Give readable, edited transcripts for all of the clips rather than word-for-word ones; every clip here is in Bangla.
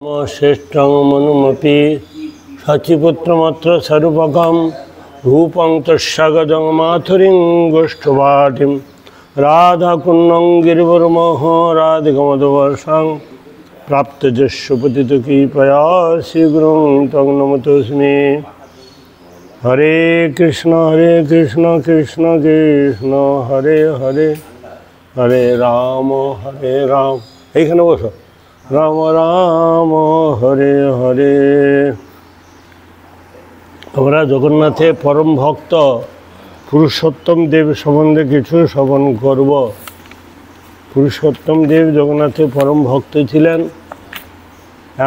श्रेष्ठं मनुमपि शचिपुत्रमत्र स्वरूपकं रूपं तस्यागजं माथुरीं गोष्ठवाटिं राधाकुन्नं गिरिवरमोह राधिकमधुवर्षं प्राप्तजस्वपतितुकीपया श्रीगुरुं तं नमतोऽस्मि। हरे कृष्ण कृष्ण कृष्ण हरे हरे हरे राम এইখানে বসো। রাম রাম হরে হরে। আমরা জগন্নাথের পরম ভক্ত পুরুষোত্তম দেব সম্বন্ধে কিছু শ্রবণ করব। পুরুষোত্তম দেব জগন্নাথের পরম ভক্ত ছিলেন।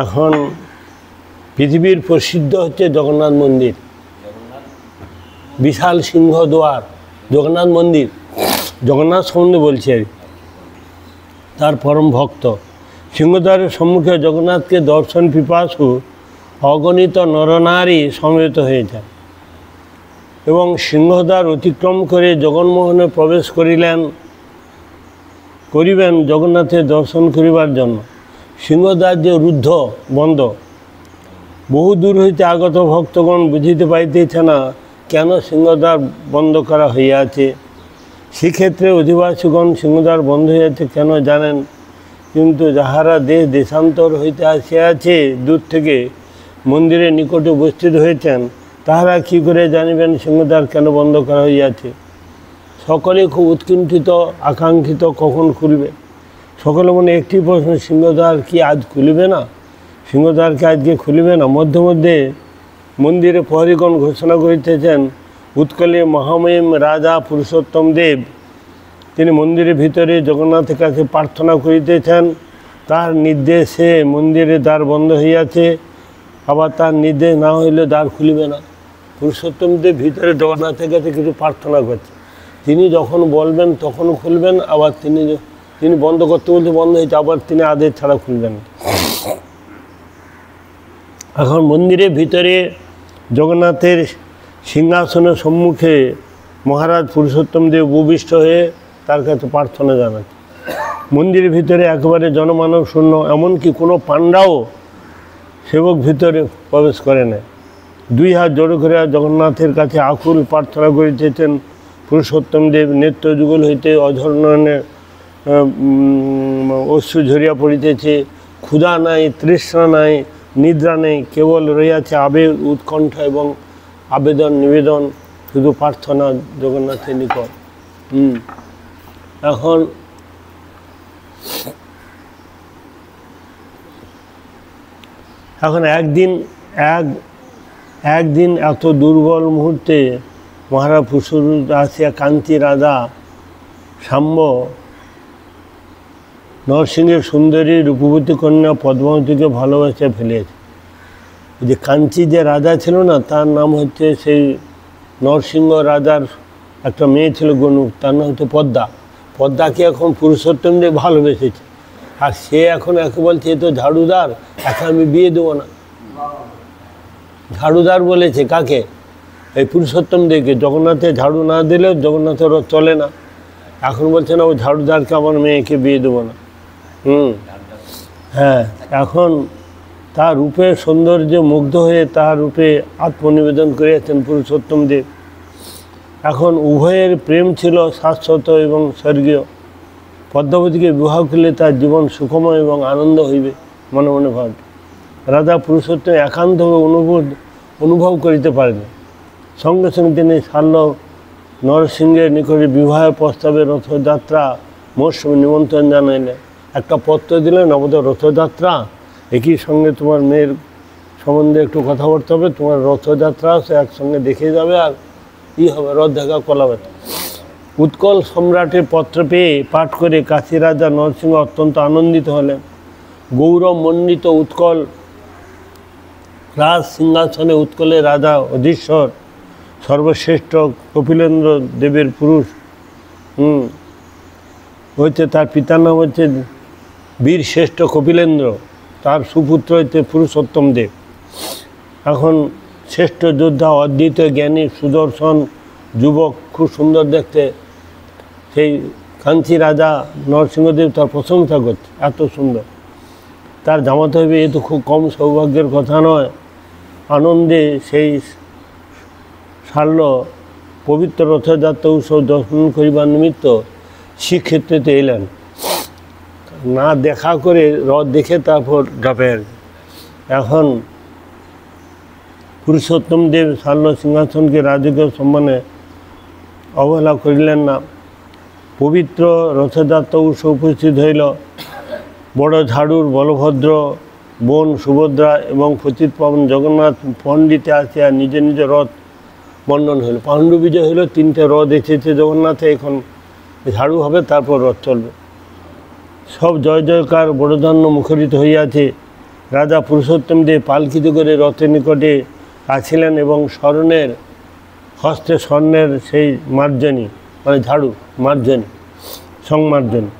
এখন পৃথিবীর প্রসিদ্ধ হচ্ছে জগন্নাথ মন্দির, বিশাল সিংহদ্বার জগন্নাথ মন্দির, জগন্নাথ সম্বন্ধে বলছি আর তার পরম ভক্ত। সিংহদ্বারের সম্মুখে জগন্নাথকে দর্শন পিপাসু অগণিত নরনারী সমবেত হয়েছে এবং সিংহদ্বার অতিক্রম করে জগন্মোহনে প্রবেশ করিবেন জগন্নাথের দর্শন করিবার জন্য। সিংহদ্বার যে রুদ্ধ বন্ধ, বহু দূর হইতে আগত ভক্তগণ বুঝিতে পাইতেছে না কেন সিংহদ্বার বন্ধ করা হইয়াছে। সেক্ষেত্রে অধিবাসীগণ সিংহদ্বার বন্ধ হইয়াছে কেন জানেন, কিন্তু যাহারা দেশান্তর হইতে আসিয়াছে দূর থেকে মন্দিরের নিকটে উপস্থিত হয়েছেন, তাহারা কী করে জানিবেন সিংহদ্বার কেন বন্ধ করা হইয়াছে। সকলে খুব উৎকণ্ঠিত আকাঙ্ক্ষিত কখন খুলবে। সকলে মনে একটি প্রশ্ন, সিংহদ্বার কি আজ খুলিবে না, সিংহদ্বার কি আজকে খুলিবে না। মধ্যে মধ্যে মন্দিরে প্রহরীগণ ঘোষণা করিতেছেন, উৎকলে মহামহিম রাজা পুরুষোত্তম দেব তিনি মন্দিরের ভিতরে জগন্নাথের কাছে প্রার্থনা করিতেছেন, তার নির্দেশে মন্দিরের দ্বার বন্ধ হইয়াছে, আবার তার নির্দেশ না হইলে দ্বার খুলিবে না। পুরুষোত্তম দেব ভিতরে জগন্নাথের কাছে কিছু প্রার্থনা করছে, তিনি যখন বলবেন তখন খুলবেন, আবার তিনি বন্ধ করতে বলতে বন্ধ হয়েছে, আবার তিনি আদেশ ছাড়া খুলবেন। এখন মন্দিরের ভিতরে জগন্নাথের সিংহাসনের সম্মুখে মহারাজ পুরুষোত্তম দেব উপবিষ্ট হয়ে তার কাছে প্রার্থনা জানাচ্ছে। মন্দিরের ভিতরে একেবারে জনমানব শূন্য, এমনকি কোনো পাণ্ডাও সেবক ভিতরে প্রবেশ করে না। দুই হাত জড়ো করে জগন্নাথের কাছে আকুল প্রার্থনা করিতেছেন। পুরুষোত্তম দেব নেত্রযুগল হইতে অঝরণনে অশ্রু ঝরিয়া পড়িতেছে। ক্ষুধা নাই, তৃষ্ণা নাই, নিদ্রা নেই, কেবল রইয়াছে আবেগ, উৎকণ্ঠা এবং আবেদন নিবেদন, শুধু প্রার্থনা জগন্নাথের নিকট। এখন একদিন এত দুর্বল মুহূর্তে মহারাজ পুরুষোত্তম আসিয়া কাঞ্চি রাজা সাম্ব নরসিংহের সুন্দরী রূপবতী কন্যা পদ্মাবতীকে ভালোবাসা ফেলেছে। যে কাঞ্চি যে রাজা ছিল না, তার নাম হচ্ছে সেই নরসিংহ রাজার একটা মেয়ে ছিল গনু, তার নাম হচ্ছে পদ্মা। পদ্মাকে এখন পুরুষোত্তম দেব ভালোবেসেছে, আর সে এখন একে বলছে এ তো ঝাড়ুদার, একে আমি বিয়ে দেবো না। ঝাড়ুদার বলেছে কাকে? এই পুরুষোত্তম দেবকে। জগন্নাথে ঝাড়ু না দিলেও জগন্নাথের চলে না, এখন বলছে না ও ঝাড়ুদারকে আমার মেয়েকে বিয়ে দেবো না। হ্যাঁ, এখন তার রূপে সৌন্দর্যে মুগ্ধ হয়ে তার রূপে আত্মনিবেদন করিয়াছেন পুরুষোত্তম দেব। এখন উভয়ের প্রেম ছিল শাশ্বত এবং স্বর্গীয়। পদ্মাবতীকে বিবাহ করলে তার জীবন সুখময় এবং আনন্দ হইবে মনে মনে ভাব। রাজা পুরুষোত্তম একান্তভাবে অনুভব করিতে পারেন। সঙ্গে সঙ্গে তিনি শাল্য নরসিংহের নিকটে বিবাহের প্রস্তাবে রথযাত্রা মৌসুমে নিমন্ত্রণ জানাইলেন। একটা পত্র দিলেন, আমাদের রথযাত্রা, একই সঙ্গে তোমার মেয়ের সম্বন্ধে একটু কথা বলতে হবে, তোমার রথযাত্রা আছে, একসঙ্গে দেখে যাবে, আর হবে রথ দেখা কলাবে। উৎকল সম্রাটের পত্র পেয়ে পাঠ করে কাশী রাজা নরসিংহ অত্যন্ত আনন্দিত হলেন। গৌরবমণ্ডিত উৎকল রাজ সিংহাসনে উৎকলের রাজা অধীশ্বর সর্বশ্রেষ্ঠ কপিলেন্দ্র দেবের পুরুষ হচ্ছে, তার পিতার নাম হচ্ছে বীরশ্রেষ্ঠ কপিলেন্দ্র, তার সুপুত্র হচ্ছে পুরুষোত্তম দেব। এখন শ্রেষ্ঠ যোদ্ধা, অদ্বিতীয় জ্ঞানী, সুদর্শন যুবক, খুব সুন্দর দেখতে, সেই কাঞ্চি রাজা নরসিংহদেব তার প্রশংসা করছে, এত সুন্দর। তার জামাতে হবে, এ তো খুব কম সৌভাগ্যের কথা নয়। আনন্দে সেই সারল পবিত্র রথযাত্রা উৎসব দর্শন করিবার নিমিত্ত শ্রীক্ষেত্রেতে এলেন। না দেখা করে রথ দেখে তারপর যাবে। এখন পুরুষোত্তম দেব সারল সিংহাসনকে রাজকীয় সম্মানে অবহেলা করিলেন না। পবিত্র রথযাত্রা উৎসব উপস্থিত হইল। বড় ঝাড়ুর বলভদ্র, বোন সুভদ্রা এবং পতিত পাবন জগন্নাথ পণ্ডিতে আসিয়া নিজে নিজে রথ বন্ধন হইল। পাণ্ডু বিজয় হইল, 3টে রথ এসেছে জগন্নাথে, এখন ঝাড়ু হবে, তারপর রথ চলবে। সব জয় জয়কার বড়ধান্য মুখরিত হইয়াছে। রাজা পুরুষোত্তম দেব পালকিতে করে রথের নিকটে আছিলেন এবং স্মরণের হস্তে স্বর্ণের সেই মার্জনী, মানে ঝাড়ু মার্জনী, সংমার্জনী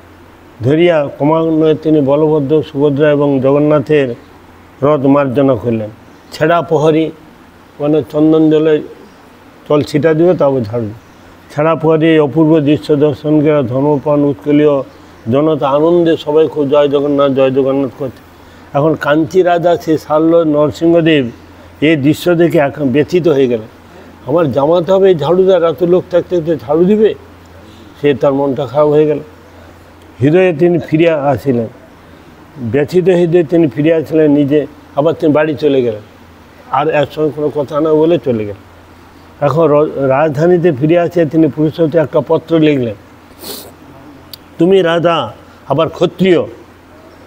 ধরিয়া ক্রমান্বয়ে তিনি বলভদ্র, সুভদ্রা এবং জগন্নাথের রথ মার্জনা করলেন। ছেঁড়া প্রহরী, মানে চন্দন জলে জল ছিটা দিবে, তারপর ঝাড়ু। ছেঁড়া প্রহরী এই অপূর্ব দৃশ্য দর্শন করে ধর্মপ্রাণ উৎকলীয় জনতা আনন্দে সবাই খুব জয় জগন্নাথ করছে। এখন কাঞ্চি রাজা সে সারল নরসিংহদেব এই দৃশ্য দেখে এখন ব্যথিত হয়ে গেলেন। আমার জামাতে হবে ঝাড়ুদার, এত লোক থাকতে ঝাড়ু দিবে, সে তার মনটা খারাপ হয়ে গেল। হৃদয়ে তিনি ফিরিয়া আসিলেন, ব্যথিত হৃদয়ে তিনি ফিরে আসলেন নিজে। আবার তিনি বাড়ি চলে গেলেন, আর এর সঙ্গে কোনো কথা না বলে চলে গেলেন। এখন রাজধানীতে ফিরে আসে তিনি পুরুষোত্তমকে একটা পত্র লিখলেন। তুমি রাজা, আবার ক্ষত্রিয়,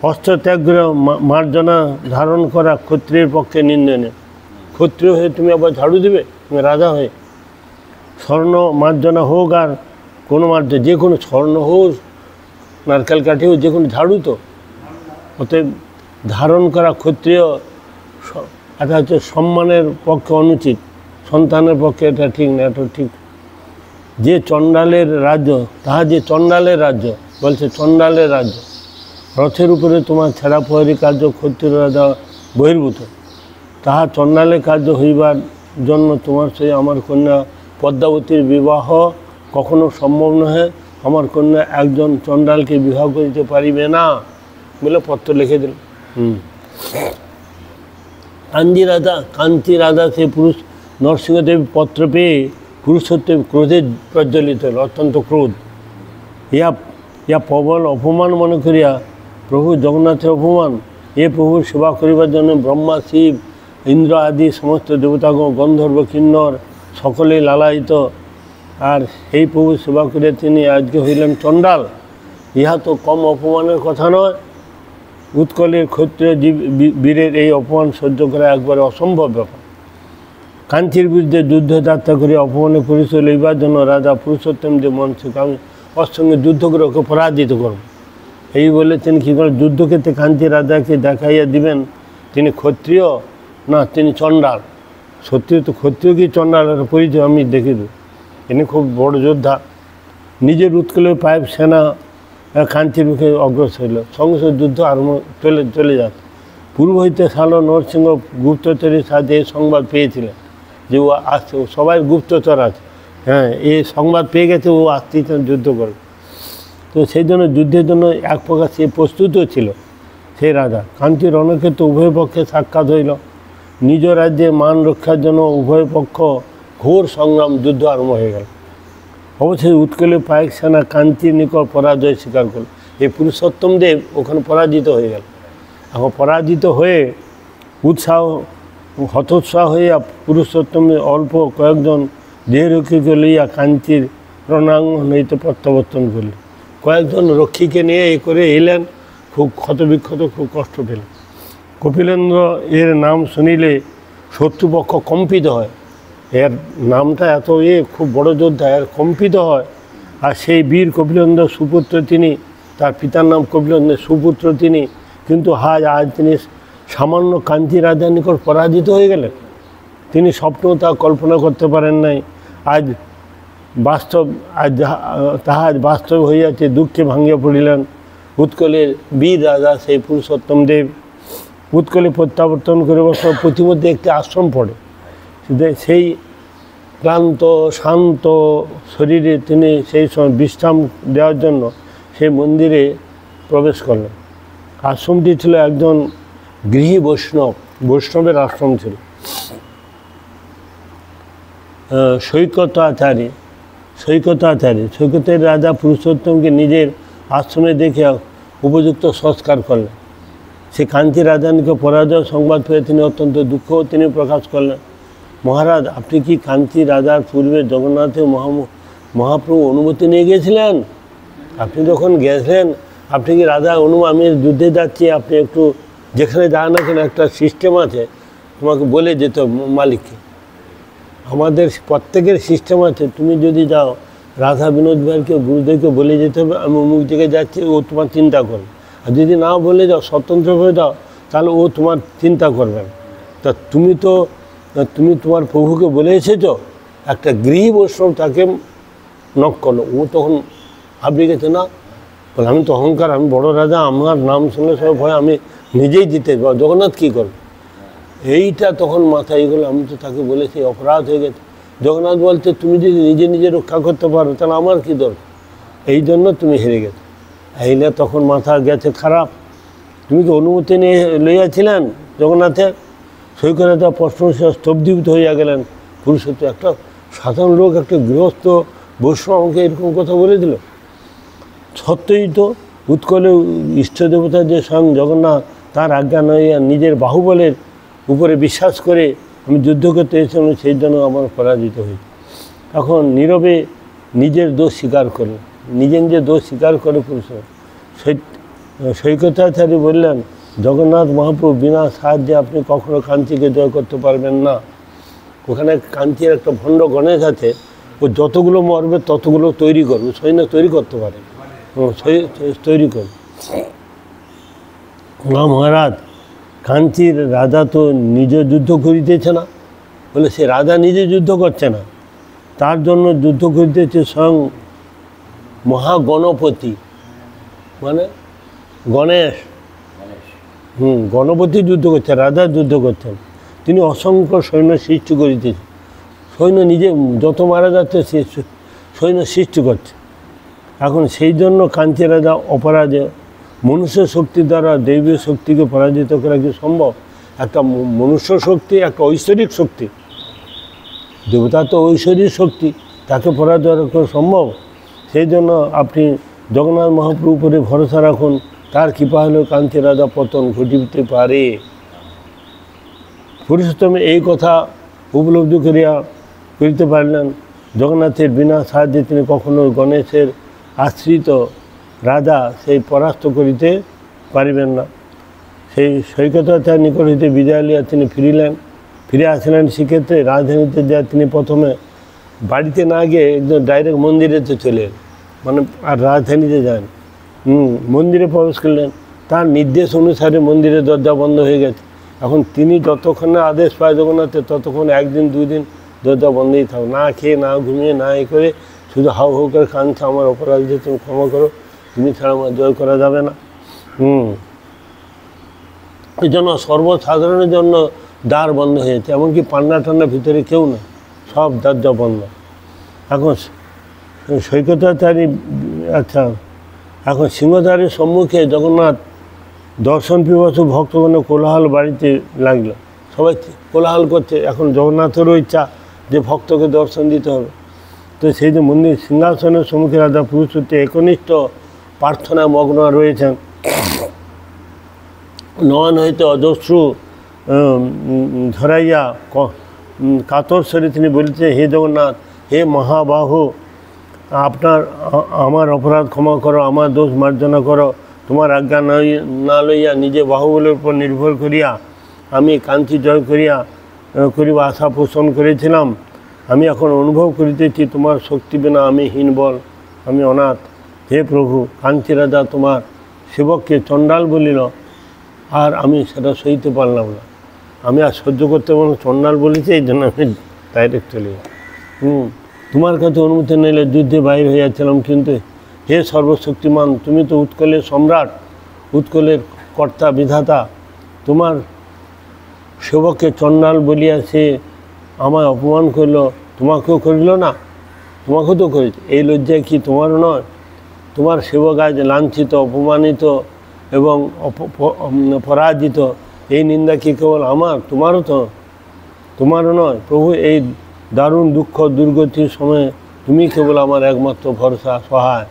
অস্ত্রত্যাগ করে মার্জনা ধারণ করা ক্ষত্রিয়ের পক্ষে নিন্দনীয়। ক্ষত্রিয় হয়ে তুমি আবার ঝাড়ু দেবে, তুমি রাজা হয়ে? স্বর্ণ মার্জনা হোক আর কোনো মার্জনা, যে কোনো স্বর্ণ হোক, নারকেল কাঠি হোক, যে কোনো ঝাড়ু তো। অতএব ধারণ করা ক্ষত্রিয় এটা হচ্ছে সম্মানের পক্ষে অনুচিত, সন্তানের পক্ষে এটা ঠিক না, এটা ঠিক। যে চণ্ডালের রাজ্য, তাহা যে চণ্ডালের রাজ্য, বলছে চণ্ডালের রাজ্য। রথের উপরে তোমার ছেঁড়া প্রহরী কার্য ক্ষত্রিয় রাজা বহির্ভূত, তাহা চণ্ডালের কার্য হইবার জন্য তোমার সঙ্গে আমার কন্যা পদ্মাবতীর বিবাহ কখনো সম্ভব নহে। আমার কন্যা একজন চণ্ডালকে বিবাহ করিতে পারিবে না বলে পত্র লিখে দিল। কাঞ্চি রাজা সে পুরুষ নরসিংহদেব পত্র পেয়ে পুরুষোত্তম ক্রোধে প্রজ্বলিত হল, অত্যন্ত ক্রোধ। ইয়া প্রবল অপমান মনে করিয়া প্রভু জগন্নাথের অপমান, এ প্রভুর সেবা করিবার জন্য ব্রহ্মা, শিব, ইন্দ্র আদি সমস্ত দেবতাগণ, গন্ধর্ব, কিন্নর সকলেই লালায়িত। আর সেই প্রভু সেবা করে তিনি আজকে হইলেন চণ্ডাল, ইহা তো কম অপমানের কথা নয়। উৎকলের ক্ষত্রিয় বীরের এই অপমান সহ্য করা একবারে অসম্ভব ব্যাপার। কাঞ্চির বিরুদ্ধে যুদ্ধযাত্রা করে অপমানের পরিচয় লইবার জন্য রাজা পুরুষোত্তম দেব মনসে, আমি ওর সঙ্গে যুদ্ধ করে ওকে পরাজিত করব, এই বলে তিনি কী করে যুদ্ধক্ষেত্রে কাঞ্চি রাজাকে দেখাইয়া দিবেন তিনি ক্ষত্রিয় না তিনি চণ্ডাল। সত্যি তো ক্ষত্রিয় কি চণ্ডালের পরিচয় আমি দেখে দেব। তিনি খুব বড় যোদ্ধা। নিজের উৎকলের পাইপ সেনা কাঞ্চির মুখে অগ্রসর হইল, সঙ্গে সঙ্গে যুদ্ধ আরম্ভ চলে যাচ্ছে। পূর্ব হইতে সারল নরসিংহ গুপ্তচরের সাথে এই সংবাদ পেয়েছিলেন যে ও আসছে, ও সবাই গুপ্তচর আছে, হ্যাঁ, এই সংবাদ পেয়ে গেছে ও আসতেই যুদ্ধ করবে। তো সেই জন্য যুদ্ধের জন্য এক প্রকার সে প্রস্তুতও ছিল সেই রাজা। কাঞ্চি রণক্ষেত্রে উভয় পক্ষে সাক্ষাৎ হইল। নিজ রাজ্যে মান রক্ষার জন্য উভয় পক্ষ ঘোর সংগ্রাম, যুদ্ধ আরম্ভ হয়ে গেল। অবশ্যই উৎকলের পাইক সেনা কাঞ্চির নিকট পরাজয় স্বীকার করল। এই পুরুষোত্তম দেব ওখানে পরাজিত হয়ে গেল। এখন পরাজিত হয়ে হতোৎসাহ হইয়া পুরুষোত্তম অল্প কয়েকজন দেহরক্ষীকে লইয়া কাঞ্চির রণাঙ্গন হইতে প্রত্যাবর্তন করলেন। কয়েকজন রক্ষীকে নিয়ে এ করে এলেন, খুব ক্ষতবিক্ষত, খুব কষ্ট পেলেন। কপিলেন্দ্র এর নাম শুনিলে শত্রুপক্ষ কম্পিত হয়। এর নামটা এত খুব বড় যোদ্ধা, এর কম্পিত হয়। আর সেই বীর কপিলেন্দ্র সুপুত্র তিনি, তার পিতার নাম কপিলেন্দ্র, সুপুত্র তিনি, কিন্তু আজ তিনি সামান্য কাঞ্চি রাজার নিকট পরাজিত হয়ে গেলেন। তিনি স্বপ্নেও তা কল্পনা করতে পারেন নাই। আজ বাস্তব হইয়াছে, দুঃখে ভাঙিয়া পড়িলেন। উৎকলের বীর রাজা সেই পুরুষোত্তম দেব উৎকলে প্রত্যাবর্তন করে বছর প্রতিমধ্যে একটি আশ্রম পড়ে। সেই ক্লান্ত শান্ত শরীরে তিনি সেই সময় বিশ্রাম দেওয়ার জন্য সেই মন্দিরে প্রবেশ করলেন। আশ্রমটি ছিল একজন গৃহী বৈষ্ণবের আশ্রম ছিল। সৈকতের রাজা পুরুষোত্তমকে নিজের আশ্রমে দেখে উপযুক্ত সংস্কার করলেন। সে কাঞ্চি রাজধানীকে পরাজয় সংবাদ পেয়ে তিনি অত্যন্ত দুঃখ তিনি প্রকাশ করলেন। মহারাজ, আপনি কি কাঞ্চি রাজার পূর্বে জগন্নাথের মহাপ্রভু অনুমতি নিয়ে গিয়েছিলেন? আপনি যখন গেছেন, আপনি কি রাজা আমি যুদ্ধে যাচ্ছি, আপনি একটু যেখানে যান না কেন একটা সিস্টেম আছে, তোমাকে বলে যেতে মালিককে। আমাদের প্রত্যেকের সিস্টেম আছে। তুমি যদি যাও রাধা বিনোদ ভাইকে গুরুদেবকে বলে যেতে হবে আমি অমুক জায়গায় যাচ্ছি, ও তোমার চিন্তা করবে। আর যদি না বলে যাও, স্বতন্ত্র হয়ে যাও, তাহলে ও তোমার চিন্তা করবে না। তা তুমি তোমার প্রভুকে বলে এসেছ। একটা গৃহী বৈষ্ণব তাকে নক করলো, ও তখন ভাবলে গেছে না, বলে আমি তো অহংকার, আমি বড় রাজা, আমার নাম শুনলে সব ভয়, আমি নিজেই জিতে যাবো, জগন্নাথ কী করবে? এইটা তখন মাথায় এগুলো, আমি তো তাকে বলেছি, অপরাধ হয়ে গেছে। জগন্নাথ বলছে তুমি যদি নিজে রক্ষা করতে পারো তাহলে আমার কী দরকার, এই জন্য তুমি হেরে গেছো। এইলে তখন মাথা গেছে খারাপ। তুমি কি অনুমতি নিয়ে লইয়াছিলেন জগন্নাথের? সৈকত প্রশ্ন স্তব্ধীভূত হইয়া গেলেন। পুরুষোত্তম, একটা সাধারণ লোক, একটা গৃহস্থ বৈষ্ণব আমাকে এরকম কথা বলে দিল। সত্যই তো উৎকলে ইষ্ট দেবতা যে স্বয়ং জগন্নাথ, তার আজ্ঞা নইয়া নিজের বাহুবলের উপরে বিশ্বাস করে আমি যুদ্ধ করতে এসেছিলাম, সেই জন্য আমার পরাজিত হয়েছে। এখন নীরবে নিজের দোষ স্বীকার করলেন, নিজের দোষ স্বীকার করে পুরুষোত্তম। সৈকতাচার্য বললেন, জগন্নাথ মহাপ্রভু বিনা সাহায্যে আপনি কখনো কাঞ্চিকে জয় করতে পারবেন না। ওখানে কাঞ্চির একটা ভণ্ড গণেশ আছে, ও যতগুলো মরবে ততগুলো তৈরি করবে, সৈন্য তৈরি করতে পারে, তৈরি করবে না। মহারাজ, কাঞ্চির রাজা তো নিজে যুদ্ধ করিতেছে না। বলে সে রাজা নিজে যুদ্ধ করছে না, তার জন্য যুদ্ধ করিতেছে স্বয়ং মহাগণপতি, মানে গণেশ। গণপতি যুদ্ধ করছে, রাজা যুদ্ধ করছেন। তিনি অসংখ্য সৈন্য সৃষ্টি করিতেছেন। সৈন্য নিজে যত মারা যাচ্ছে সে সৈন্য সৃষ্টি করছে। এখন সেই জন্য কাঞ্চি রাজা অপরাজেয়। মনুষ্য শক্তি দ্বারা দৈবীয় শক্তিকে পরাজিত করা কি সম্ভব? একটা মনুষ্য শক্তি, একটা ঐশ্বরিক শক্তি, দেবতা তো ঐশ্বরিক শক্তি, তাকে পরাজয় করা সম্ভব? সেই জন্য আপনি জগন্নাথ মহাপ্রভুর উপরে ভরসা রাখুন, তার কৃপা হলেও কাঞ্চি রাজা পতন ঘটিতে পারে। পুরুষোত্তম এই কথা উপলব্ধি করিতে পারলেন। জগন্নাথের বিনা সাহায্যে তিনি কখনো গণেশের আশ্রিত রাজা সেই পরাস্ত করিতে পারিবেন না। সেই সৈকতাচার নিকট হইতে বিদায় লিয়া তিনি ফিরে আসলেন শ্রীক্ষেত্রে। রাজধানীতে যা তিনি প্রথমে বাড়িতে না গিয়ে একদম ডাইরেক্ট মন্দিরেতে চলে এলেন, মানে আর রাজধানীতে যান, মন্দিরে প্রবেশ করলেন। তার নির্দেশ অনুসারে মন্দিরের দরজা বন্ধ হয়ে গেছে। এখন তিনি যতক্ষণ না আদেশ পায় জগন্নাথের, ততক্ষণ একদিন দুদিন দরজা বন্ধই থাকো, না খেয়ে না ঘুমিয়ে না এ করে শুধু হাউ হাউ করে কাঁদছে, আমার অপরাধ যে তুমি ক্ষমা করো, তুমি ছাড়া আমার জয় করা যাবে না। এই জন্য সর্বসাধারণের জন্য দ্বার বন্ধ হয়েছে, এমনকি পান্না টান্না ভিতরে কেউ না, সব দরজা বন্ধ। এখন সৈকতাচারী, আচ্ছা, এখন সিংহদ্বারের সম্মুখে জগন্নাথ দর্শন পিপাসু ভক্তগণের কোলাহল বাড়িতে লাগলো। সবাই কোলাহল করছে, এখন জগন্নাথেরও ইচ্ছা যে ভক্তকে দর্শন দিতে হবে। তো সেই যে মন্দির সিংহাসনের সম্মুখে রাজা পুরুষোত্তম একনিষ্ঠ প্রার্থনায় মগ্ন রয়েছেন। নয়ন হইতে অজস্রু ধরাইয়া কাতর স্বরে তিনি বলছে, হে জগন্নাথ, হে মহাবাহু, আমার অপরাধ ক্ষমা করো, আমার দোষ মার্জনা করো। তোমার আজ্ঞা না লইয়া নিজে বাহুবলের উপর নির্ভর করিয়া আমি কাঞ্চি জয় করিবা আশা পোষণ করেছিলাম। আমি এখন অনুভব করিতেছি তোমার শক্তি বিনা আমি হীনবল, আমি অনাথ। হে প্রভু, কাঞ্চি রাজা তোমার সেবককে চণ্ডাল বলিল, আর আমি সেটা সইতে পারলাম না। আমি আর সহ্য করতে পারলাম, চণ্ডাল বলেছে, এই জন্য আমি ডাইরেক্ট চলে যাই। তোমার কাছে অনুমতি নিলে যুদ্ধে বাইর হইয়াছিলাম, কিন্তু হে সর্বশক্তিমান, তুমি তো উৎকলের সম্রাট, উৎকলের কর্তা বিধাতা। তোমার সেবককে চণ্ডাল বলিয়া সে আমায় অপমান করল, তোমাকেও করিল না? তোমাকেও তো করেছে। এই লজ্জায় কি তোমারও নয়? তোমার সেবক আজ লাঞ্ছিত, অপমানিত, এবং পরাজিত, এই নিন্দা কি কেবল আমার, তোমারও তো, তোমারও নয় প্রভু। এই দারুণ দুঃখ দুর্গতির সময়ে তুমি কেবল আমার একমাত্র ভরসা, সহায়।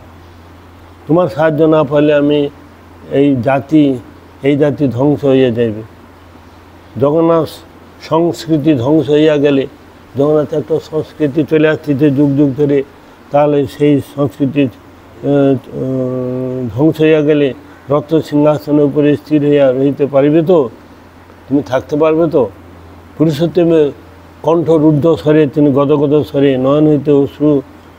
তোমার সাহায্য না পেলে আমি এই জাতি ধ্বংস হয়ে যাইবে। জগন্নাথ সংস্কৃতি ধ্বংস হইয়া গেলে, জগন্নাথ একটা সংস্কৃতি চলে আসছে যুগ যুগ ধরে, তাহলে সেই সংস্কৃতি ধ্বংস হইয়া গেলে রত্ন সিংহাসনের উপরে স্থির হইয়া রহিতে পারিবে তো? তুমি থাকতে পারবে তো? পুরুষোত্তমের কণ্ঠ রুদ্ধ স্বরে, তিনি গদগদ স্বরে, নয়ন হইতে অশ্রু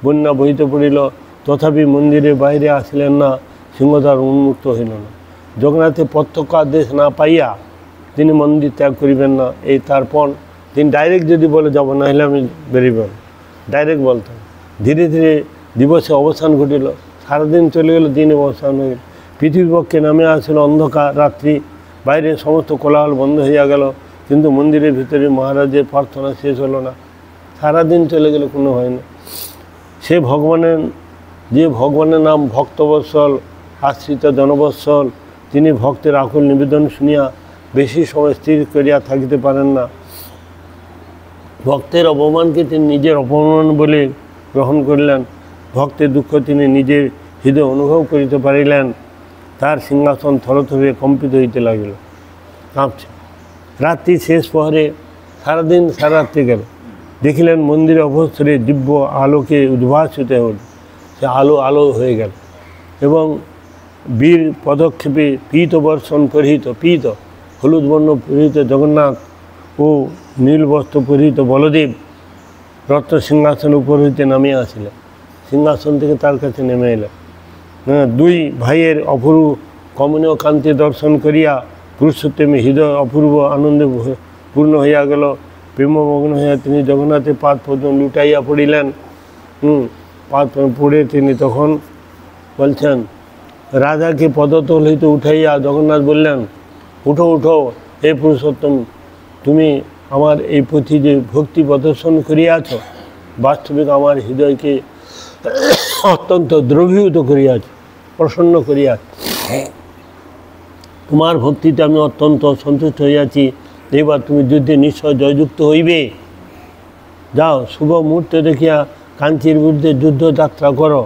বন্যা বহিতে পড়িল, তথাপি মন্দিরের বাইরে আসিলেন না, সিংহদ্বার উন্মুক্ত হইল না। জগন্নাথের প্রত্যক্ষ আদেশ না পাইয়া তিনি মন্দির ত্যাগ করিবেন না, এই তারপর তিনি ডাইরেক্ট যদি বলে যাব না হলে আমি বেরিব, ডাইরেক্ট বলতেন। ধীরে ধীরে দিবসে অবসান ঘটিল, সারাদিন চলে গেল, দিনে অবসান হয়ে গেল। পৃথিবীর পক্ষে নামে আসিল অন্ধকার রাত্রি, বাইরে সমস্ত কোলাহল বন্ধ হইয়া গেল, কিন্তু মন্দিরের ভিতরে মহারাজের প্রার্থনা শেষ হলো না। সারাদিন চলে গেলে কোনো হয় না। যে ভগবানের নাম ভক্তবৎসল, আশ্রিত জনবৎসল, তিনি ভক্তের আকুল নিবেদন শুনিয়া বেশি সময় স্থির করিয়া থাকিতে পারেন না। ভক্তের অপমানকে তিনি নিজের অপমান বলে গ্রহণ করিলেন। ভক্তের দুঃখ তিনি নিজের হৃদয় অনুভব করিতে পারিলেন। তার সিংহাসন থরথরে কম্পিত হইতে লাগিল, কাঁপছে। রাত্রি শেষ প্রহরে সারা রাত্রি গেল, দেখিলেন মন্দিরে অবসরে দিব্য আলোকে উদ্ভাসিত হল। সে আলো হয়ে গেল এবং বীর পদক্ষেপে পীত বর্ষণ পরিহিত হলুদ বর্ণ পরিহিত জগন্নাথ ও নীল বস্ত্র পরিহিত বলদেব রত্ন সিংহাসন উপর হইতে নামিয়া আসিলেন। সিংহাসন থেকে তার কাছে নেমে এলেন। দুই ভাইয়ের অপূর্ব কমনীয় কান্তি দর্শন করিয়া পুরুষোত্তমে হৃদয় অপূর্ব আনন্দে পূর্ণ হইয়া গেল। প্রেমমগ্ন হইয়া তিনি জগন্নাথের পাদ পদ্ম লুটাইয়া পড়িলেন। পাদ পড়ে তিনি তখন বলছেন, রাজাকে পদতল হইতে উঠাইয়া জগন্নাথ বললেন, উঠো উঠো হে পুরুষোত্তম, তুমি আমার এই প্রতি যে ভক্তি প্রদর্শন করিয়াছ, বাস্তবিক আমার হৃদয়কে অত্যন্ত দ্রবীভূত করিয়াছ, প্রসন্ন করিয়াছ। তোমার ভক্তিতে আমি অত্যন্ত সন্তুষ্ট হইয়াছি। এবার তুমি যুদ্ধে নিশ্চয় জয়যুক্ত হইবে। যাও, শুভ মুহূর্তে দেখিয়া কাঞ্চির বিরুদ্ধে যুদ্ধযাত্রা করো।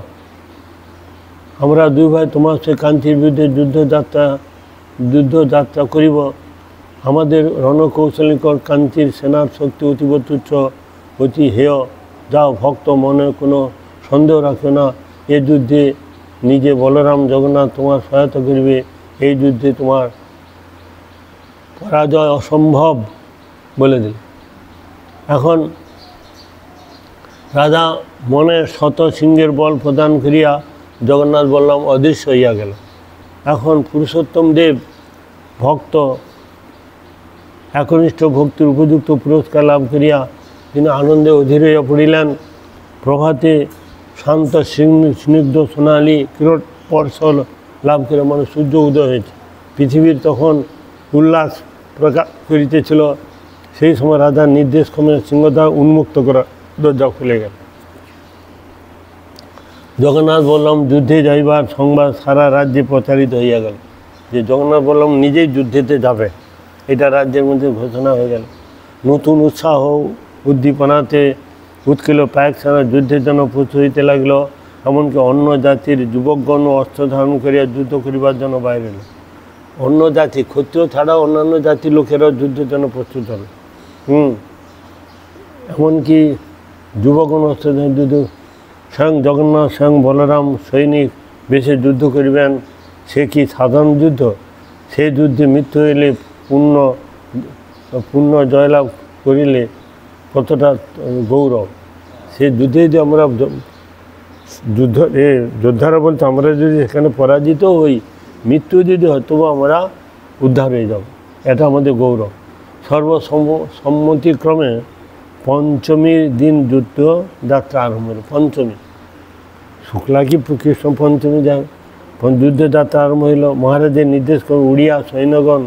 আমরা দুই ভাই তোমার সে কাঞ্চির বিরুদ্ধে যুদ্ধযাত্রা করিব। আমাদের রণকৌশলিকর কাঞ্চির সেনার শক্তি অতীব তুচ্ছ, অতি হেয়। যাও, ভক্ত মনে কোনো সন্দেহ রাখো না। এ যুদ্ধে নিজে বলরাম জগন্নাথ তোমার সহায়তা করিবে। এই যুদ্ধে তোমার পরাজয় অসম্ভব বলে দিল। এখন রাজা মনে শত সিংহের বল প্রদান করিয়া জগন্নাথ বলরাম অদৃশ্য হইয়া গেল। এখন পুরুষোত্তম দেব ভক্ত একনিষ্ঠ ভক্তির উপযুক্ত পুরস্কার লাভ করিয়া তিনি আনন্দে অধীর হইয়া পড়িলেন। প্রভাতে শান্ত স্নিগ্ধ সোনালি কিরট স্পর্শ লাভ করে, মানে সূর্য উদয় হয়েছে, পৃথিবীর তখন উল্লাস প্রকাশ করিতেছিল। সেই সময় রাজার নির্দেশ ক্রমে সিংহদ্বার উন্মুক্ত করা, দরজা খুলে গেল। জগন্নাথ বললাম যুদ্ধে যাইবার সংবাদ সারা রাজ্যে প্রচারিত হইয়া গেল, যে জগন্নাথ বললাম নিজেই যুদ্ধেতে যাবে, এটা রাজ্যের মধ্যে ঘোষণা হয়ে গেল। নতুন উৎসাহ উদ্দীপনাতে উৎকিল পায়ক সেনা যুদ্ধের জন্য প্রস্তুত হইতে লাগল। এমনকি অন্য জাতির যুবকগণ অস্ত্র ধারণ করিয়া যুদ্ধ করিবার জন্য বাইরে এলো। অন্য জাতি, ক্ষত্রিয় ছাড়া অন্যান্য জাতির লোকেরাও যুদ্ধের জন্য প্রস্তুত হলো। এমনকি যুবকগণ অস্ত্র যুদ্ধ, স্বয়ং জগন্নাথ স্বয়ং বলরাম সৈনিক বেশে যুদ্ধ করিবেন। সে কি সাধারণ যুদ্ধ? সে যুদ্ধে মৃত্যু হইলে পূর্ণ জয়লাভ করিলে কতটা গৌরব। সে যুদ্ধে যদি আমরা যোদ্ধারা বলতে আমরা যদি এখানে পরাজিত হই, মৃত্যু যদি হয়, তবু আমরা উদ্ধার হয়ে যাব, এটা আমাদের গৌরব। সর্বসম্মতিক্রমে পঞ্চমীর দিন যুদ্ধ যাত্রা আরম্ভ হল। পঞ্চমী শুক্লা কি কৃষ্ণ পঞ্চমী যায়, যুদ্ধযাত্রা আরম্ভ হইল। মহারাজের নির্দেশ করে উড়িয়া সৈন্যগণ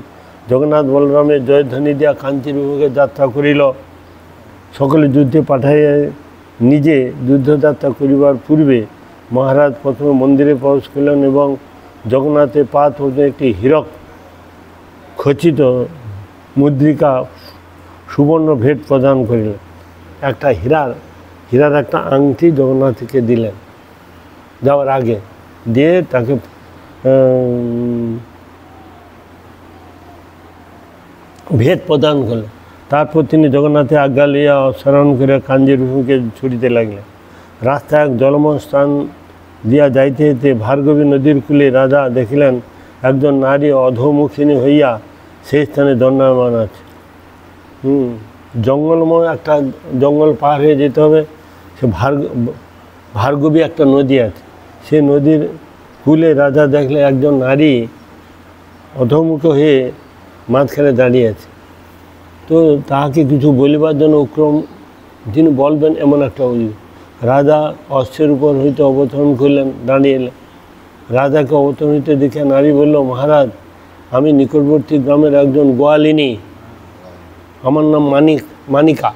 জগন্নাথ বলরামের জয়ধ্বনি দিয়া কাঞ্চির বিভাগে যাত্রা করিল। সকলে যুদ্ধে পাঠাইয়া নিজে যুদ্ধযাত্রা করিবার পূর্বে মহারাজ প্রথমে মন্দিরে প্রবেশ করিলেন এবং জগন্নাথের পা হতে একটি হীরক খচিত মুদ্রিকা সুবর্ণ ভেট প্রদান করিলেন। একটা হীরার একটা আংটি জগন্নাথকে দিলেন যাওয়ার আগে, দিয়ে তাকে ভেট প্রদান করলেন। তারপর তিনি জগন্নাথের আজ্ঞা লইয়া স্মরণ করে কাঞ্জির মুখে ছুটিতে লাগলেন। রাস্তায় এক জলময় স্থান দিয়া যাইতে যেতে ভার্গবী নদীর কূলে রাজা দেখিলেন একজন নারী অধোমুখিনী হইয়া সেই স্থানে দণ্ডায়মান আছে। জঙ্গলময় একটা জঙ্গল পার হয়ে যেতে হবে, সে ভার্গবী একটা নদী আছে, সে নদীর কূলে রাজা দেখলে একজন নারী অধোমুখ হয়ে মাঝখানে দাঁড়িয়ে আছে। তো তাহাকে কিছু বলিবার জন্য উক্রম যিনি বলবেন এমন একটা রাজা অশ্বের উপর হইতে অবতরণ করলেন, দাঁড়িয়ে এলেন। রাজাকে অবতরণ হইতে দেখে নারী বলল, মহারাজ, আমি নিকটবর্তী গ্রামের একজন গোয়ালিনী, আমার নাম মানিকা।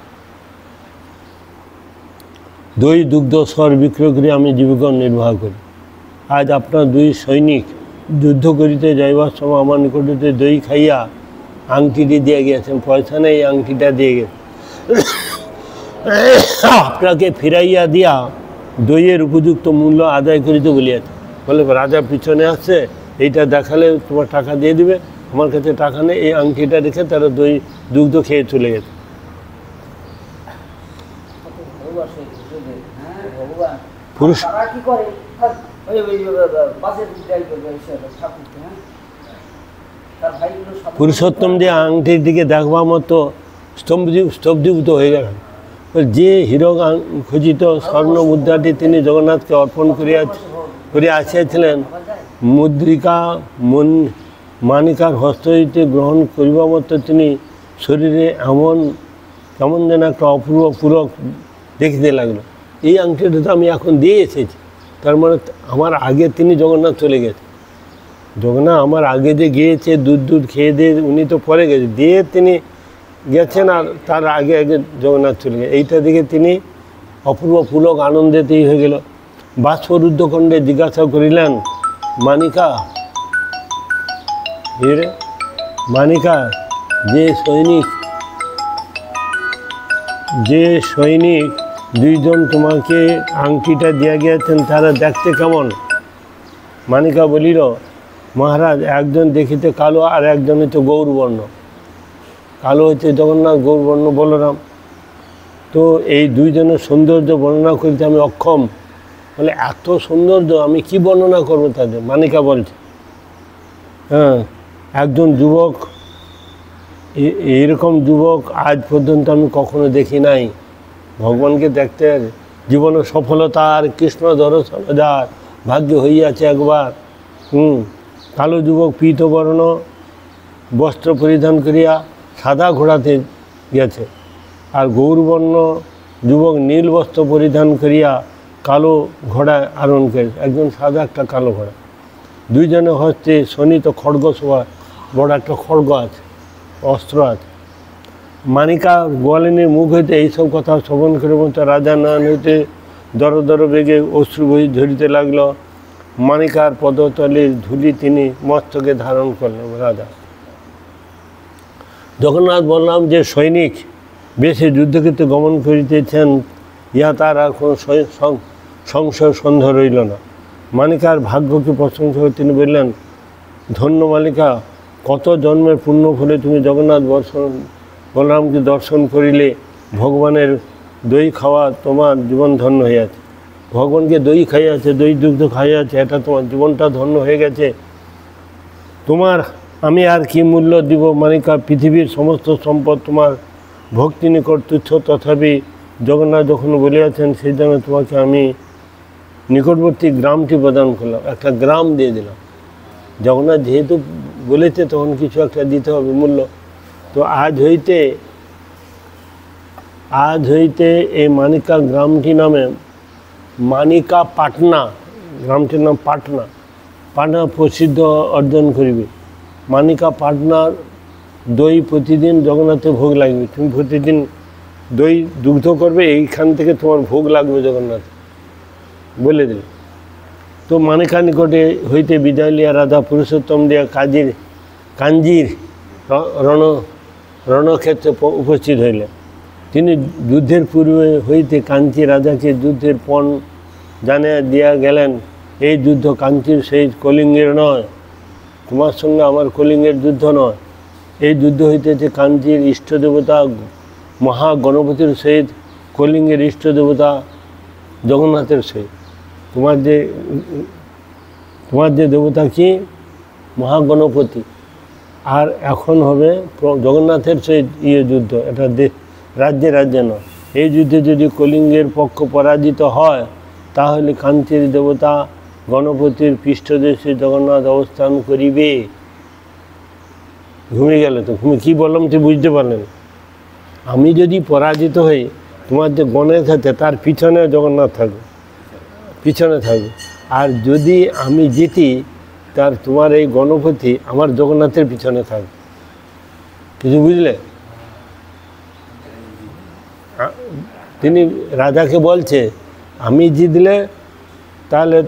দই দুগ্ধ স্বর বিক্রয় করে আমি জীবিকা নির্বাহ করি। আজ আপনার দুই সৈনিক যুদ্ধ করিতে যাইবার সময় আমার নিকট হইতে দই খাইয়া আংটিটি দিয়ে গিয়েছেন, পয়সা নেই, আংটিটা দিয়ে গেছে। আপনাকে ফিরাইয়া দিয়া দইয়ের উপযুক্ত মূল্য আদায় করিতে বলিয়াছে। বলে রাজা পিছনে আসছে, এইটা দেখালে তোমার টাকা দিয়ে দিবে, আমার কাছে টাকা নেই, এই আংটিটা রেখে তারা দই দুগ্ধ খেয়ে চলে গেছে। পুরুষোত্তম যে আংটির দিকে দেখবার মতো স্তব্ধীভূত হয়ে গেলেন। যে হীরক খচিত স্বর্ণ মুদ্রাটি তিনি জগন্নাথকে অর্পণ করিয়া আসিয়াছিলেন, মুদ্রিকা মানিকার হস্ত হইতে গ্রহণ করিবার মতো তিনি শরীরে কেমন যেন একটা অপূর্ব পুরক দেখিতে লাগলো। এই আংটিটা তো আমি এখন দিয়ে এসেছি, তার মানে আমার আগে তিনি জগন্নাথ চলে গেছে। জগন্নাথ আমার আগে যে গিয়েছে, দুধ খেয়ে দিয়ে উনি তো পরে গেছে, দিয়ে তিনি গেছেন আর তার আগে জগন্নাথ চলে গেছে। এইটা দেখে তিনি অপূর্ব পুলক আনন্দেতেই হয়ে গেল। বাষ্পরুদ্ধখণ্ডে জিজ্ঞাসা করিলেন, মানিকা, যে সৈনিক দুইজন তোমাকে আংটিটা দিয়ে গিয়েছেন তারা দেখতে কেমন? মানিকা বলিল, মহারাজ, একজন দেখিতে কালো আর একজন হচ্ছে গৌরবর্ণ। কালো হচ্ছে জগন্নাথ, গৌরবর্ণ বলরাম। তো এই দুইজনের সৌন্দর্য বর্ণনা করতে আমি অক্ষম। বলে এত সৌন্দর্য আমি কি বর্ণনা করবো তাদের? মানিকা বলছে, হ্যাঁ, একজন যুবক, এইরকম যুবক আজ পর্যন্ত আমি কখনো দেখি নাই। ভগবানকে দেখতে জীবনের সফলতা আর কৃষ্ণ দর্শন যার ভাগ্য হইয়াছে একবার। কালো যুবক পীতবর্ণ বস্ত্র পরিধান করিয়া সাদা ঘোড়াতে গেছে, আর গৌরবর্ণ যুবক নীল বস্ত্র পরিধান করিয়া কালো ঘোড়ায় আরোহণ করেছে। একজন সাদা, একটা কালো ঘোড়া। দুইজনের হস্তে শোণিত খড়গ শোভা, বড় একটা খড়গ আছে, অস্ত্র আছে। মানিকা গোয়ালিনীর মুখ হইতে এইসব কথা শ্রবণ করে মতো রাজা নয়ন হইতে দর দর বেগে অশ্রু বহি ঝরিতে লাগল। মানিকার পদতলের ধুলি তিনি মস্তকে ধারণ করলেন। রাজা জগন্নাথ বললাম যে সৈনিক বেশে যুদ্ধক্ষেত্রে গমন করিতেছেন, ইহা তার আর কোনো সংশয় সন্দেহ রইল না। মানিকার ভাগ্যকে প্রশংসা করে তিনি বললেন, ধন্য মালিকা, কত জন্মের পুণ্য ফলে তুমি জগন্নাথ বলরামকে দর্শন করিলে ভগবানের দই খাওয়া তোমার জীবন ধন্য হইয়াছে। ভগবানকে দই খাইয়াছে, দই দুগ্ধ খাইয়াছে, এটা তোমার জীবনটা ধন্য হয়ে গেছে। তোমার আমি আর কি মূল্য দিব মানিকা? পৃথিবীর সমস্ত সম্পদ তোমার ভক্তি নিকট তুচ্ছ, তথাপি জগন্নাথ যখন বলিয়াছেন সেই জন্য তোমাকে আমি নিকটবর্তী গ্রামটি প্রদান করলাম, একটা গ্রাম দিয়ে দিলাম। জগন্নাথ যেহেতু বলেছে তখন কিছু একটা দিতে হবে মূল্য। তো আজ হইতে এই মানিকা গ্রামটি নামে মানিকা পাটনা, গ্রামটির নাম পাটনা প্রসিদ্ধ অর্জন করিবে। মানিকা পাটনার দই প্রতিদিন জগন্নাথে ভোগ লাগবে। তুমি প্রতিদিন দই দুগ্ধ করবে, এইখান থেকে তোমার ভোগ লাগবে জগন্নাথ বলে দিল। তো তো মানিকা নিকটে হইতে বিদায় লিয়া রাধা পুরুষোত্তম দিয়া কাঞ্জির রণক্ষেত্রে উপস্থিত হইলেন। তিনি যুদ্ধের পূর্বে হইতে কাঞ্চি রাজাকে যুদ্ধের পণ জানিয়া দিয়া গেলেন, এই যুদ্ধ কাঞ্চির সেই কলিঙ্গের নয়, তোমার সঙ্গে আমার কলিঙ্গের যুদ্ধ নয়, এই যুদ্ধ হইতেছে কাঞ্চির ইষ্টদেবতা মহাগণপতির সহিত কলিঙ্গের ইষ্টদেবতা জগন্নাথের সহিত। তোমার যে দেবতা কি? মহাগণপতি। আর এখন হবে জগন্নাথের সহিত যুদ্ধ, এটা রাজ্যে নয়। এই যুদ্ধে যদি কলিঙ্গের পক্ষ পরাজিত হয় তাহলে কাঞ্চির দেবতা গণপতির পৃষ্ঠদেশে জগন্নাথ অবস্থান করিবে। ঘুমিয়ে গেলে তো কী বললাম তুই বুঝতে পারলেন? আমি যদি পরাজিত হই, তোমার যে গণেশ আছে তার পিছনে জগন্নাথ থাকবে, পিছনে থাকবে। আর যদি আমি জিতি, তার তোমার এই গণপতি আমার জগন্নাথের পিছনে থাকবে। কিছু বুঝলে? তিনি রাজাকে বলছে, আমি জিতলে তাহলে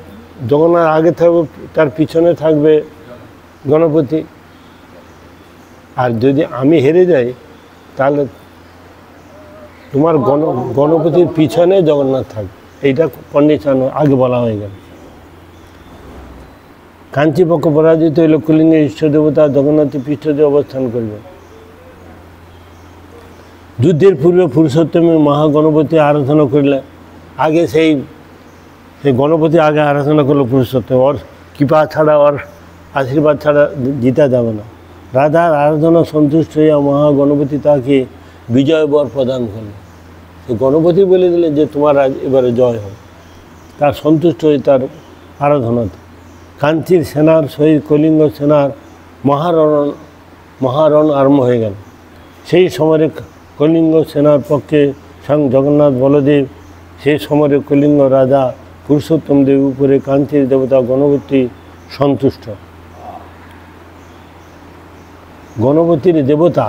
জগন্নাথ আগে থাকবে, তার পিছনে থাকবে গণপতি। আর যদি আমি হেরে যাই তাহলে তোমার গণপতির পিছনে জগন্নাথ থাকবে। এইটা কন্ডিশন আগে বলা হয়ে গেল। কাঞ্চি পক্ষ পরাজিত হইল, কলিঙ্গের ইষ্টদেবতা জগন্নাথের পৃষ্ঠদেশে অবস্থান করবে। যুদ্ধের পূর্বে পুরুষোত্তমের মহাগণপতি আরাধনা করলে, আগে সেই গণপতি আগে আরাধনা করলো পুরুষোত্তম। ওর কৃপা ছাড়া, ওর আশীর্বাদ ছাড়া জিতা যাবে না। রাধার আরাধনা সন্তুষ্ট হইয়া মহাগণপতি তাকে বিজয় বর প্রদান করলেন। গণপতি বলে দিলেন যে তোমার এবারে জয় হবে, তার সন্তুষ্ট হয়ে তার আরাধনাতে কাঞ্চির সেনার সহিত কলিঙ্গ সেনার মহারণ আরম্ভ হয়ে গেল। সেই সময়ে কলিঙ্গ সেনার পক্ষে স্বয়ং জগন্নাথ বলদেব, সেই সময়ে কলিঙ্গ রাজা পুরুষোত্তম দেব উপরে কাঞ্চির দেবতা গণপতি সন্তুষ্ট। গণপতির দেবতা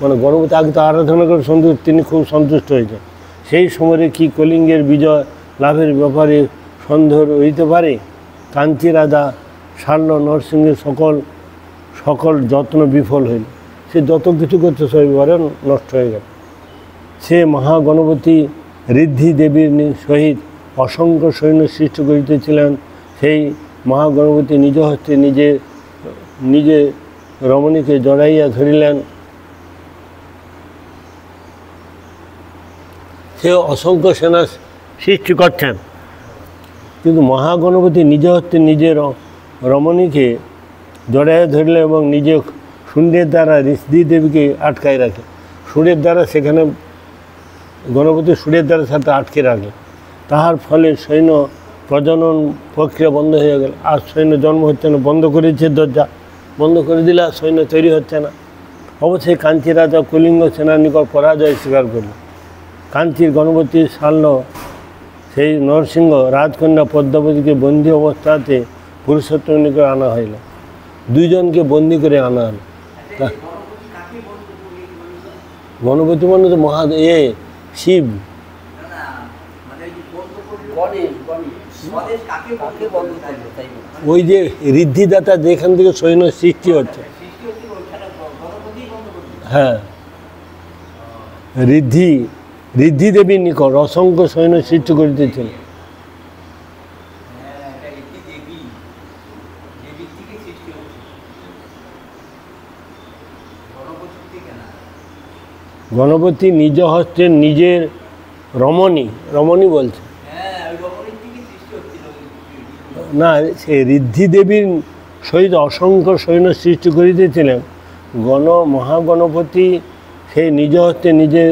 মানে গণপতি আগে তো আরাধনা করে সন্তুষ্ট, তিনি খুব সন্তুষ্ট হয়েছেন। সেই সময়ে কি কলিঙ্গের বিজয় লাভের ব্যাপারে সন্দেহ হইতে পারে? কাঞ্চি রাজা সারল নরসিংহের সকল যত্ন বিফল হইল। সে যত কিছু করতে সবারে নষ্ট হয়ে গেল। সে মহাগণপতি ঋদ্ধি দেবীর সহিত অসংখ্য সৈন্য সৃষ্টি করিতেছিলেন। সেই মহাগণপতি নিজ হস্তে নিজে রমণীকে জড়াইয়া ধরিলেন। সে অসংখ্য সেনা সৃষ্টি করছেন, কিন্তু মহাগণপতি নিজ হস্তে নিজের রমণীকে জড়াইয়া ধরিলেন এবং নিজে সূর্যের দ্বারা ঋদ্ধি দেবীকে আটকায় রাখে। সূর্যের দ্বারা সেখানে গণপতি সূর্যের দ্বারা সাথে আটকে রাখে। তাহার ফলে সৈন্য প্রজনন প্রক্রিয়া বন্ধ হয়ে গেল। আর সৈন্য জন্ম হচ্ছে না, বন্ধ করেছে দরজা, বন্ধ করে দিলে আর সৈন্য তৈরি হচ্ছে না। অবশ্যই কাঞ্চি রাজা কলিঙ্গ সেনার নিকট পরাজয় স্বীকার করল। কাঞ্চির গণপতি সারল সেই নরসিংহ রাজকন্যা পদ্মাবতীকে বন্দী অবস্থাতে পুরুষোত্তম নিকট আনা হইল। দুইজনকে বন্দি করে আনা হল। গণপতি মানে তো শিব। ওই যে ঋদ্ধিদাতা যেখান থেকে সৈন্য সৃষ্টি হচ্ছে, হ্যাঁ, ঋদ্ধি দেবীর নিকট অসংখ্য সৈন্য সৃষ্টি করিতেছিল। গণপতি নিজ হস্তে নিজের রমণী বলছে না, সে ঋদ্ধি দেবীর সহিত অসংখ্য সৈন্য সৃষ্টি করিতেছিলেন। মহাগণপতি সেই নিজ হস্তে নিজের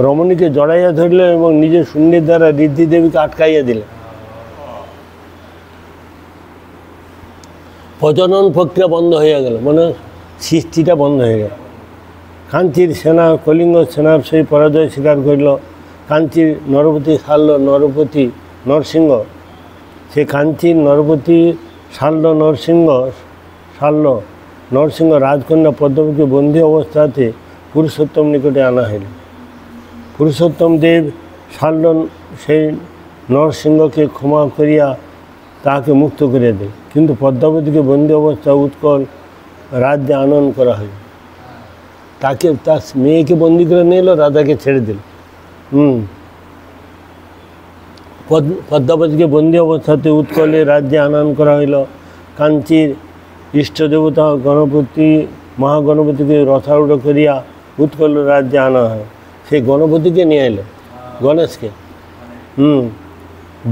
রমণীকে জড়াইয়া ধরলেন এবং নিজের শূন্যের দ্বারা ঋদ্ধি দেবীকে আটকাইয়া দিলেন। প্রজনন প্রক্রিয়া বন্ধ হয়ে গেল, মানে সৃষ্টিটা বন্ধ হয়ে গেল। কাঞ্চির সেনা কলিঙ্গ সেনার সেই পরাজয় স্বীকার করিল। কাঞ্চির নরপতি নরসিংহ, সে কাঞ্চির নরপতি নরসিংহ রাজকন্যা পদ্মাবতীকে বন্দী অবস্থাতে পুরুষোত্তম নিকটে আনা হইল। পুরুষোত্তম দেব সারল সেই নরসিংহকে ক্ষমা করিয়া তাহাকে মুক্ত করিয়া দেয়। কিন্তু পদ্মাবতীকে বন্দী অবস্থা উৎকল রাজ্যে আনয়ন করা হয়। তাকে তার মেয়েকে বন্দি করে নিয়ে এলো, রাধাকে ছেড়ে দিল। পদ্মাবতীকে বন্দী অবস্থাতে উৎকলে রাজ্যে আনয়ন করা হইল। কাঞ্চীর ইষ্টদেবতা গণপতি মহাগণপতিকে রথারূঢ় করিয়া উৎকল রাজ্যে আনা হয়। সেই গণপতিকে নিয়ে এলো, গণেশকে।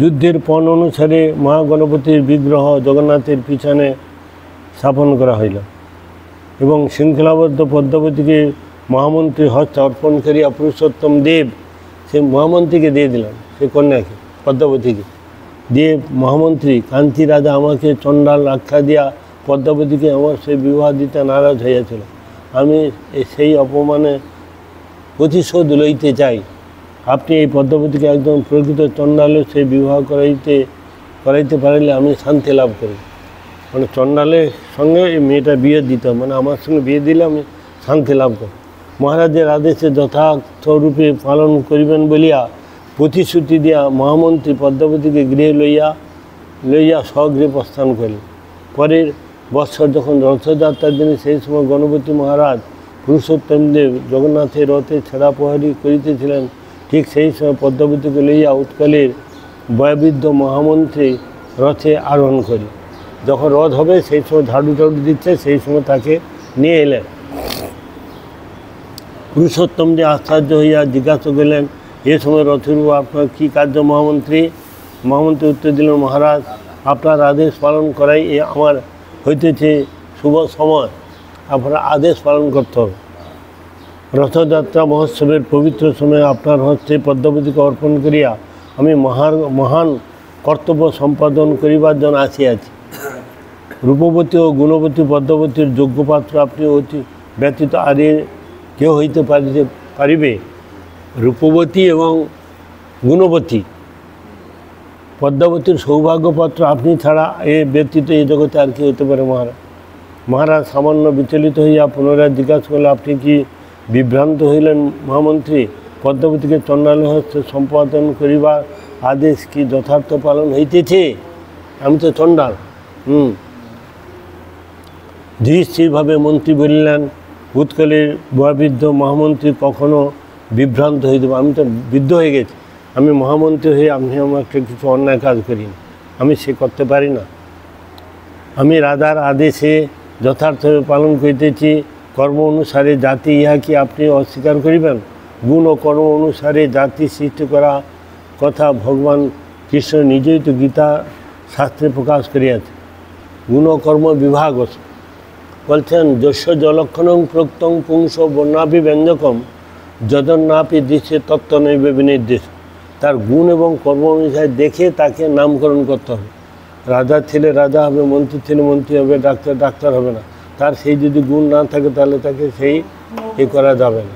যুদ্ধের পণ অনুসারে মহাগণপতির বিগ্রহ জগন্নাথের পিছনে স্থাপন করা হইল এবং শৃঙ্খলাবদ্ধ পদ্মাবতীকে মহামন্ত্রীর হস্তে অর্পণ করিয়া পুরুষোত্তম দেব সে মহামন্ত্রীকে দিয়ে দিলেন। সে কন্যাকে পদ্মাবতীকে দিয়ে মহামন্ত্রী কাঞ্চী রাজা আমাকে চণ্ডাল আখ্যা দিয়া পদ্মাবতীকে আমার সে বিবাহ দিতে নারাজ হইয়াছিল। আমি সেই অপমানে প্রতিশোধ লইতে চাই। আপনি এই পদ্মাবতীকে একজন প্রকৃত চণ্ডালের সে বিবাহ করাইতে পারিলে আমি শান্তি লাভ করি। মানে চণ্ডালের সঙ্গে এই মেয়েটা বিয়ে দিতে, মানে আমার সঙ্গে বিয়ে দিলে আমি শান্তি লাভ করি। মহারাজের আদেশে যথার্থরূপে পালন করিবেন বলিয়া প্রতিশ্রুতি দিয়া মহামন্ত্রী পদ্মাবতীকে গৃহে লইয়া স্বগৃহে প্রস্থান করিলেন। পরের বৎসর যখন রথযাত্রার দিনে সেই সময় গণপতি মহারাজ পুরুষোত্তম দেব জগন্নাথের রথে ছেঁড়া প্রহরী করিতেছিলেন। ঠিক সেই সময় পদ্মাবতীকে লইয়া উৎকলের বয়োবৃদ্ধ মহামন্ত্রী রথে আরোহণ করি। যখন রথ হবে সেই সময় ঝাড়ু দিচ্ছে, সেই সময় তাকে নিয়ে এলেন। পুরুষোত্তম যে আশ্চর্য হইয়া জিজ্ঞাসা করলেন, এ সময় রথের আপনার কী কার্য মহামন্ত্রী? মহামন্ত্রী উত্তর দিলেন, মহারাজ আপনার আদেশ পালন করাই আমার হইতেছে শুভ সময়, আপনার আদেশ পালন করতে হবে। রথযাত্রা মহোৎসবের পবিত্র সময়ে আপনার হস্তে পদ্মাবতীকে অর্পণ করিয়া আমি মহান কর্তব্য সম্পাদন করিবার জন্য আসিয়াছি। রূপবতী ও গুণবতী পদ্মাবতীর যোগ্যপাত্র আপনি অতি ব্যতীত আর কেউ হইতে পারিবে? রূপবতী এবং গুণবতী পদ্মাবতীর সৌভাগ্যপাত্র আপনি ছাড়া এ ব্যতীত এই জগতে আর কি হতে পারে মহারাজ? মহারাজ সামান্য বিচলিত হইয়া পুনরায় জিজ্ঞাসা করলে, আপনি কি বিভ্রান্ত হইলেন মহামন্ত্রী? পদ্মাবতীকে চণ্ডালের হস্তে সম্পাদন করিবার আদেশ কি যথার্থ পালন হইতেছে? আমি তো চণ্ডাল। ধীরস্থিরভাবে মন্ত্রী বলিলেন, উৎকলের বয়োবৃদ্ধ মহামন্ত্রী কখনো বিভ্রান্ত হইতে পারে? আমি তো বৃদ্ধ হয়ে গেছি, আমি মহামন্ত্রী হয়ে আপনি আমাকে কিছু অন্যায় কাজ করিনি, আমি সে করতে পারি না। আমি রাজার আদেশে যথার্থভাবে পালন করিতেছি। কর্ম অনুসারে জাতি, ইহা কি আপনি অস্বীকার করিবেন? গুণ ও কর্ম অনুসারে জাতি সৃষ্টি করা কথা ভগবান কৃষ্ণ নিজেই তো গীতা শাস্ত্রে প্রকাশ করিয়াছে। গুণ কর্ম বিভাগ বলছেন, যস্য জলক্ষণং প্রক্তং পুংস বর্ণাভি ব্যঞ্জকম যদন্নাপি দৃশ্যে তত্ত্ব নৈবে বিনির্দেশ। তার গুণ এবং কর্ম অনুসারে দেখে তাকে নামকরণ করতে হবে। রাজার ছেলে রাজা হবে, মন্ত্রীর ছেলে মন্ত্রী হবে, ডাক্তার হবে না। তার সেই যদি গুণ না থাকে তাহলে তাকে সেই করা যাবে না।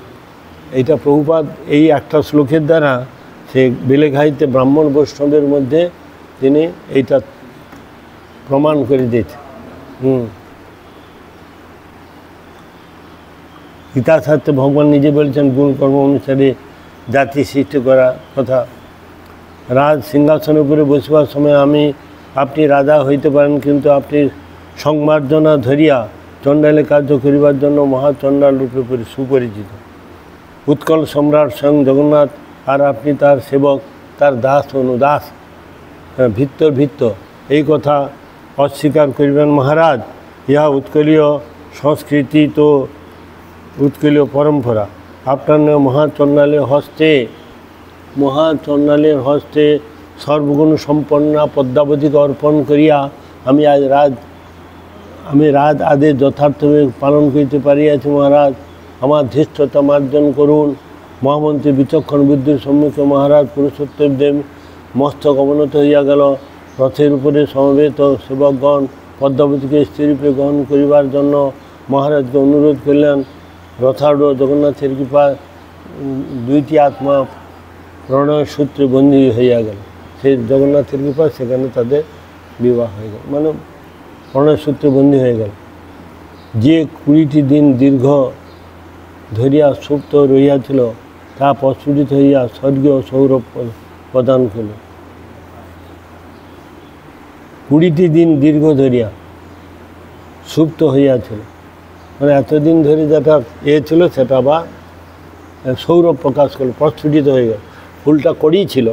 এইটা প্রভুপাদ এই একটা শ্লোকের দ্বারা সে বেলেঘাইতে ব্রাহ্মণ বৈষ্ণবের মধ্যে তিনি এইটা প্রমাণ করে দিয়েছেন। গীতার সাথে ভগবান নিজে বলছেন গুণ কর্ম অনুসারে জাতি সৃষ্টি করা কথা। রাজ সিংহাসনের উপরে বসিবার সময় আপনি রাজা হইতে পারেন, কিন্তু আপনি সংমার্জনা ধরিয়া চণ্ডালে কার্য করিবার জন্য মহাচণ্ডাল রূপে সুপরিচিত। উৎকল সম্রাট স্বয়ং জগন্নাথ, আর আপনি তার সেবক, তার দাস অনুদাস, ভিত্ত এই কথা অস্বীকার করিবেন মহারাজ? ইহা উৎকলীয় সংস্কৃতি তো উৎকলীয় পরম্পরা। আপনার মহাচণ্ডালের হস্তে সর্বগুণ সম্পন্না পদ্মাবতীকে অর্পণ করিয়া আমি রাজ আদেশ যথার্থভাবে পালন করিতে পারিয়াছি। মহারাজ আমার ধৃষ্টতা মার্জন করুন। মহামন্ত্রী বিচক্ষণ বুদ্ধির সম্মুখে মহারাজ পুরুষোত্তম দেব মস্তক অবনত হইয়া গেল। রথের উপরে সমবেত সেবকগণ পদ্মাবতীকে স্ত্রীরূপে গ্রহণ করিবার জন্য মহারাজকে অনুরোধ করলেন। রথারূঢ় জগন্নাথের কৃপা দুইটি আত্মা প্রণয় সূত্রে বন্দী হইয়া গেল। সেই জগন্নাথের কৃপা সেখানে তাদের বিবাহ হয়ে গেল, মানে প্রণয় সূত্রে বন্দী হয়ে গেল। যে 20টি দিন দীর্ঘ ধরিয়া সুপ্ত রহিয়াছিল তা প্রস্ফুটিত হইয়া স্বর্গীয় সৌরভ প্রদান করল। 20টি দিন দীর্ঘ ধরিয়া সুপ্ত হইয়াছিল, মানে এতদিন ধরে যেটা ছিল সেটা আবার সৌরভ প্রকাশ করল, প্রস্ফুটিত হয়ে গেল। ফুলটা কড়ি ছিল,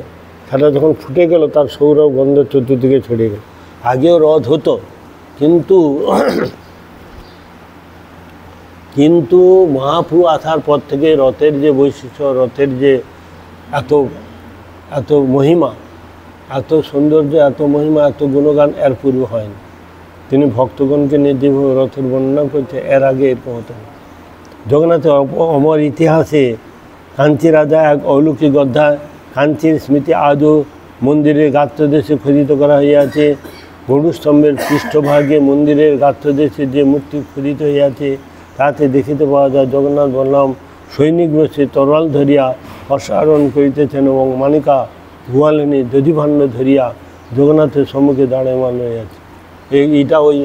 সেটা যখন ফুটে গেল তার সৌরভ গন্ধ চতুর্দিকে ছড়িয়ে গেল। আগেও রথ হতো, কিন্তু কিন্তু মহাপ্রভু আসার পর থেকে রথের যে বৈশিষ্ট্য, রথের যে এত এত মহিমা, এত সৌন্দর্য, এত মহিমা, এত গুণগান এর পূর্বে হয়নি। তিনি ভক্তগণকে নিয়ে যেভাবে রথের বর্ণনা করছে, এর আগে এরকম হতো না। জগন্নাথের অমর ইতিহাসে কাঞ্চি রাজা এক অলৌকিক অধ্যায়। কাঞ্চির স্মৃতি আজও মন্দিরের গাত্রদেশে খোদিত করা হইয়াছে। গরুস্তম্ভের পৃষ্ঠভাগে মন্দিরের গাত্রদেশে যে মূর্তি খোদিত হইয়াছে, তাতে দেখিতে পাওয়া যায় জগন্নাথ বলরাম সৈনিক বসে তরোয়াল ধরিয়া অশ্বারোহণ করিতেছেন এবং মানিকা গোয়ালিনী দধিভাণ্ড ধরিয়া জগন্নাথের সম্মুখে দাঁড়ায়মান হইয়াছে। এইটা ওই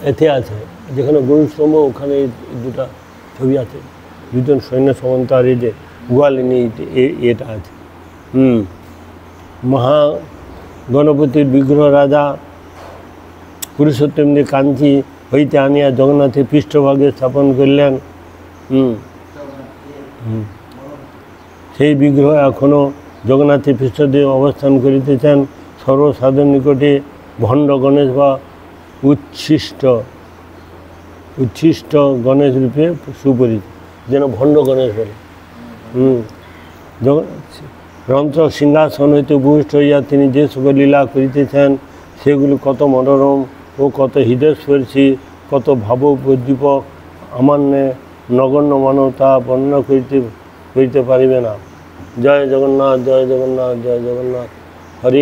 এতে আছে, যেখানে গরুস্তম্ভ, ওখানে দুটা ছবি আছে, দুজন সৈন্য সামন্ত, আর এই যে গোয়ালিনী এটা আছে। মহা গণপতির বিগ্রহ রাজা পুরুষোত্তম দিয়ে কাঞ্চি হইতে আনিয়া জগন্নাথের পৃষ্ঠভাগে স্থাপন করলেন। সেই বিগ্রহ এখনও জগন্নাথের পৃষ্ঠদেহে অবস্থান করিতেছেন। সর্বসাধারণ নিকটে ভণ্ড গণেশ বা উচ্ছিষ্ট গণেশ রূপে সুপরিচিত, যেন ভণ্ড গণেশ বলে। যন্ত্র সিংহাসন হইতে উপবিষ্ট হইয়া তিনি যে সকল লীলা করিতেছেন, সেগুলি কত মনোরম ও কত হৃদয়স্পর্শী, কত ভাবোদ্দীপক, আমান্যে নগণ্য মানব তা বর্ণনা করিতে পারিবে না। জয় জগন্নাথ, জয় জগন্নাথ, জয় জগন্নাথ। হরে